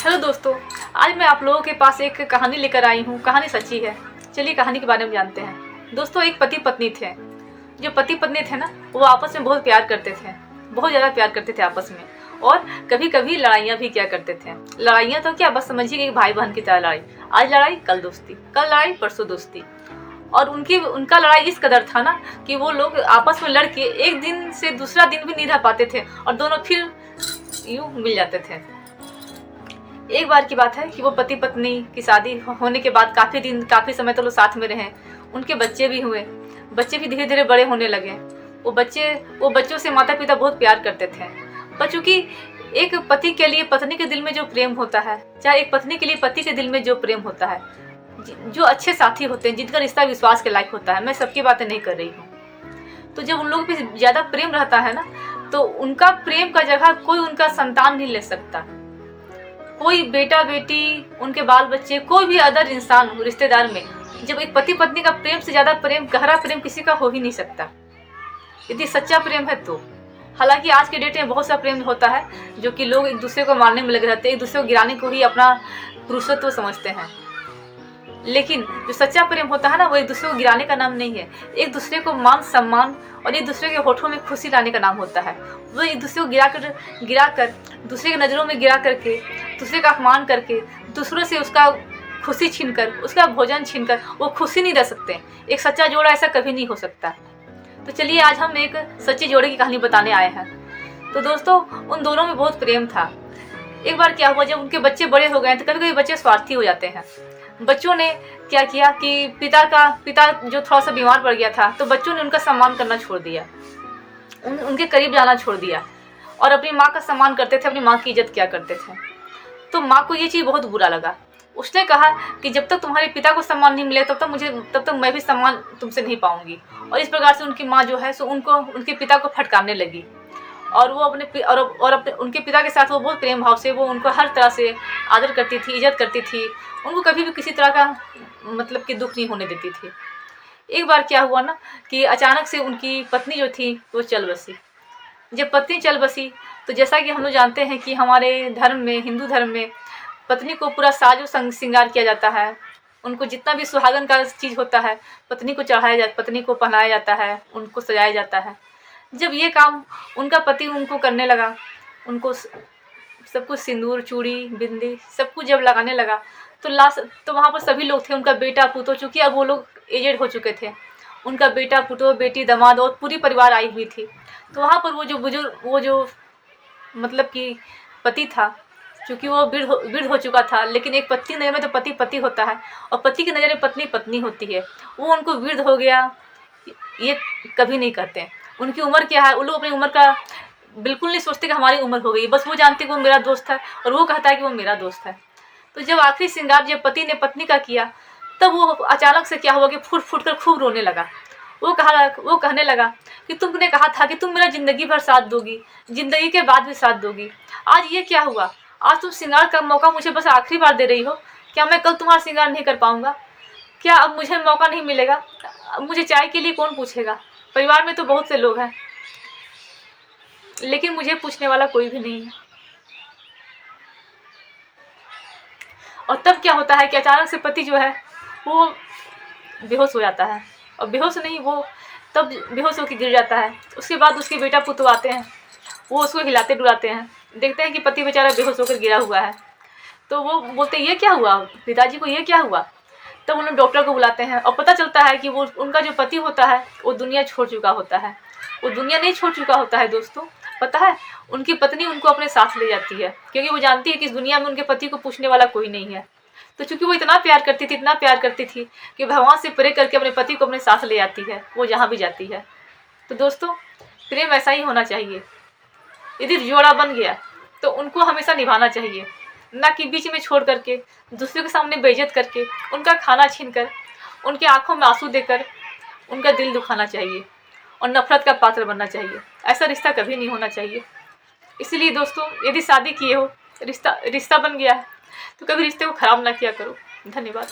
Hello दोस्तों, आज मैं आप लोगों के पास एक कहानी लेकर आई हूँ। कहानी सच्ची है। चलिए कहानी के बारे में जानते हैं। दोस्तों, एक पति पत्नी थे। जो पति पत्नी थे ना, वो आपस में बहुत प्यार करते थे, बहुत ज़्यादा प्यार करते थे आपस में। और कभी कभी लड़ाइयाँ भी किया करते थे। लड़ाइयाँ तो क्या, बस समझिए कि भाई बहन की तरह लड़ाई। आज लड़ाई कल दोस्ती, कल लड़ाई परसों दोस्ती। और उनका लड़ाई इस कदर था ना कि वो लोग आपस में लड़के एक दिन से दूसरा दिन भी नहीं रह पाते थे और दोनों फिर यूँ मिल जाते थे। एक बार की बात है कि वो पति पत्नी की शादी होने के बाद काफ़ी समय तो लोग साथ में रहे। उनके बच्चे भी हुए, बच्चे भी धीरे धीरे बड़े होने लगे। वो बच्चों से माता पिता बहुत प्यार करते थे। पर चूँकि एक पति के लिए पत्नी के दिल में जो प्रेम होता है, चाहे एक पत्नी के लिए पति के दिल में जो प्रेम होता है, जो अच्छे साथी होते हैं, जिनका रिश्ता विश्वास के लायक होता है, मैं सबकी बातें नहीं कर रही हूँ, तो जब उन लोगों पे ज़्यादा प्रेम रहता है ना, तो उनका प्रेम का जगह कोई उनका संतान नहीं ले सकता। कोई बेटा बेटी, उनके बाल बच्चे, कोई भी अदर इंसान रिश्तेदार में, जब एक पति पत्नी का प्रेम से ज़्यादा प्रेम, गहरा प्रेम किसी का हो ही नहीं सकता, यदि सच्चा प्रेम है तो। हालांकि आज के डेट में बहुत सा प्रेम होता है जो कि लोग एक दूसरे को मारने में लगे रहते हैं, एक दूसरे को गिराने को ही अपना पुरुषत्व समझते हैं। लेकिन जो सच्चा प्रेम होता है ना, वो एक दूसरे को गिराने का नाम नहीं है, एक दूसरे को मान सम्मान और एक दूसरे के होठों में खुशी लाने का नाम होता है। वो एक दूसरे को गिरा कर दूसरे की नज़रों में गिरा करके, दूसरे का अपमान करके, दूसरों से उसका खुशी छीनकर, उसका भोजन छीनकर वो खुशी नहीं रह सकते। एक सच्चा जोड़ा ऐसा कभी नहीं हो सकता। तो चलिए आज हम एक सच्चे जोड़े की कहानी बताने आए हैं। तो दोस्तों, उन दोनों में बहुत प्रेम था। एक बार क्या हुआ, जब उनके बच्चे बड़े हो गए तो कभी कभी बच्चे स्वार्थी हो जाते हैं। बच्चों ने क्या किया कि पिता जो थोड़ा सा बीमार पड़ गया था, तो बच्चों ने उनका सम्मान करना छोड़ दिया, उनके करीब जाना छोड़ दिया और अपनी माँ का सम्मान करते थे, अपनी माँ की इज्जत किया करते थे। तो माँ को ये चीज़ बहुत बुरा लगा। उसने कहा कि जब तक तुम्हारे पिता को सम्मान नहीं मिले तब तक मैं भी सम्मान तुमसे नहीं पाऊंगी। और इस प्रकार से उनकी माँ जो है सो उनके पिता को फटकारने लगी। और वो उनके पिता के साथ वो बहुत प्रेम भाव से वो उनको हर तरह से आदर करती थी, इज्जत करती थी। उनको कभी भी किसी तरह का मतलब कि दुख नहीं होने देती थी। एक बार क्या हुआ ना कि अचानक से उनकी पत्नी जो थी वो चल बसी। जब पत्नी चल बसी तो जैसा कि हम लोग जानते हैं कि हमारे धर्म में, हिंदू धर्म में, पत्नी को पूरा साजो श्रृंगार किया जाता है। उनको जितना भी सुहागन का चीज़ होता है पत्नी को पहनाया जाता है, उनको सजाया जाता है। जब ये काम उनका पति उनको करने लगा, उनको सब कुछ सिंदूर, चूड़ी, बिंदी सब कुछ जब लगाने लगा, तो वहाँ पर सभी लोग थे। उनका बेटा पुतो, चूँकि अब वो लोग एजेड हो चुके थे, उनका बेटा पुतो, बेटी, दामाद और पूरी परिवार आई हुई थी। तो वहाँ पर वो जो मतलब कि पति था, चूँकि वो वृद्ध हो चुका था, लेकिन एक पति की नज़र में तो पति पति होता है और पति की नज़र में पत्नी पत्नी होती है। वो उनको वृद्ध हो गया ये कभी नहीं कहते। उनकी उम्र क्या है, वो लोग अपनी उम्र का बिल्कुल नहीं सोचते कि हमारी उम्र हो गई, बस वो जानते कि वो मेरा दोस्त है और वो कहता है कि वो मेरा दोस्त है। तो जब आखिरी श्रृंगार जब पति ने पत्नी का किया, तब वो अचानक से क्या हुआ कि फूट फूट कर खूब रोने लगा। वो कहने लगा कि तुमने कहा था कि तुम मेरा ज़िंदगी भर साथ दोगी, ज़िंदगी के बाद भी साथ दोगी। आज ये क्या हुआ? आज तुम श्रृंगार का मौका मुझे बस आखिरी बार दे रही हो। क्या मैं कल तुम्हारा श्रृंगार नहीं कर पाऊँगा? क्या अब मुझे मौका नहीं मिलेगा? अब मुझे चाय के लिए कौन पूछेगा? परिवार में तो बहुत से लोग हैं, लेकिन मुझे पूछने वाला कोई भी नहीं है। और तब क्या होता है कि अचानक से पति जो है वो बेहोश हो जाता है। और बेहोश नहीं, वो तब बेहोश होकर गिर जाता है। उसके बाद उसके बेटा पुत्र आते हैं, वो उसको हिलाते डुलाते हैं, देखते हैं कि पति बेचारा बेहोश होकर गिरा हुआ है। तो वो बोलते हैं ये क्या हुआ, पिताजी को ये क्या हुआ? तब उन लोग डॉक्टर को बुलाते हैं और पता चलता है कि वो उनका जो पति होता है वो दुनिया छोड़ चुका होता है। वो दुनिया नहीं छोड़ चुका होता है दोस्तों, पता है, उनकी पत्नी उनको अपने साथ ले जाती है, क्योंकि वो जानती है कि इस दुनिया में उनके पति को पूछने वाला कोई नहीं है। तो चूँकि वो इतना प्यार करती थी कि भगवान से प्रे करके अपने पति को अपने साथ ले जाती है, वो जहाँ भी जाती है। तो दोस्तों, प्रेम ऐसा ही होना चाहिए। यदि जोड़ा बन गया तो उनको हमेशा निभाना चाहिए, ना कि बीच में छोड़ करके, दूसरे के सामने बेइज्जत करके, उनका खाना छीन कर, उनके आंखों में आंसू देकर उनका दिल दुखाना चाहिए और नफरत का पात्र बनना चाहिए। ऐसा रिश्ता कभी नहीं होना चाहिए। इसलिए दोस्तों, यदि शादी किए हो, रिश्ता बन गया है, तो कभी रिश्ते को ख़राब ना किया करो। धन्यवाद।